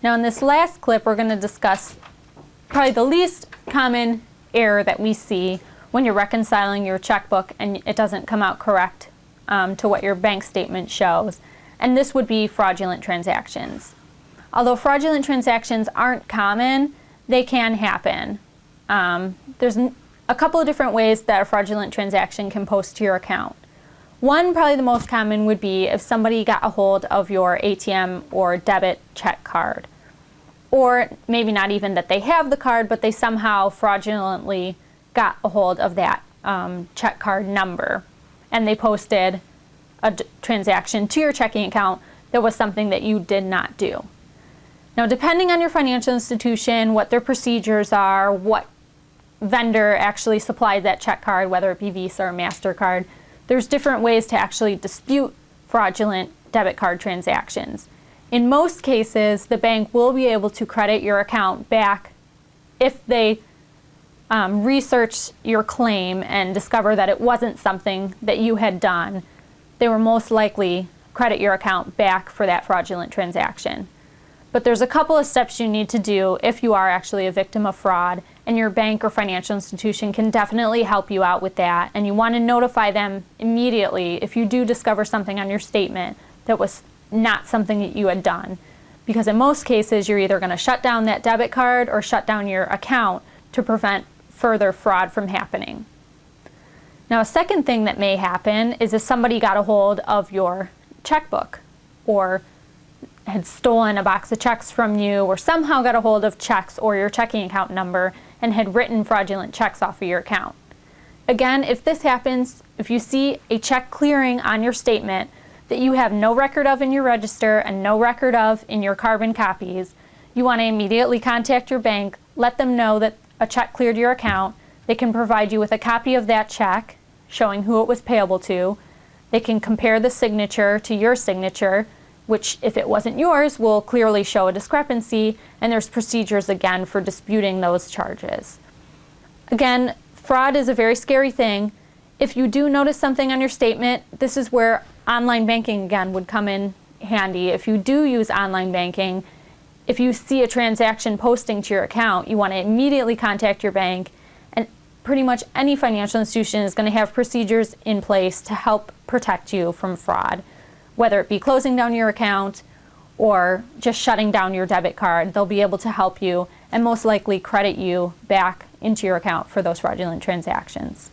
Now in this last clip, we're going to discuss probably the least common error that we see when you're reconciling your checkbook and it doesn't come out correct to what your bank statement shows. And this would be fraudulent transactions. Although fraudulent transactions aren't common, they can happen. There's a couple of different ways that a fraudulent transaction can post to your account. One, probably the most common, would be if somebody got a hold of your ATM or debit check card. Or maybe not even that they have the card, but they somehow fraudulently got a hold of that check card number. And they posted a transaction to your checking account that was something that you did not do. Now, depending on your financial institution, what their procedures are, what vendor actually supplied that check card, whether it be Visa or MasterCard, there's different ways to actually dispute fraudulent debit card transactions. In most cases, the bank will be able to credit your account back if they research your claim and discover that it wasn't something that you had done. They will most likely credit your account back for that fraudulent transaction. But there's a couple of steps you need to do if you are actually a victim of fraud, and your bank or financial institution can definitely help you out with that. And you want to notify them immediately if you do discover something on your statement that was not something that you had done. Because in most cases, you're either going to shut down that debit card or shut down your account to prevent further fraud from happening. Now, a second thing that may happen is if somebody got a hold of your checkbook or had stolen a box of checks from you or somehow got a hold of checks or your checking account number and had written fraudulent checks off of your account. Again, if this happens, if you see a check clearing on your statement that you have no record of in your register and no record of in your carbon copies, you want to immediately contact your bank, let them know that a check cleared your account. They can provide you with a copy of that check showing who it was payable to. They can compare the signature to your signature, which, if it wasn't yours, will clearly show a discrepancy, and there's procedures again for disputing those charges. Again, fraud is a very scary thing. If you do notice something on your statement, this is where online banking again would come in handy. If you do use online banking, if you see a transaction posting to your account, you want to immediately contact your bank, and pretty much any financial institution is going to have procedures in place to help protect you from fraud. Whether it be closing down your account or just shutting down your debit card, they'll be able to help you and most likely credit you back into your account for those fraudulent transactions.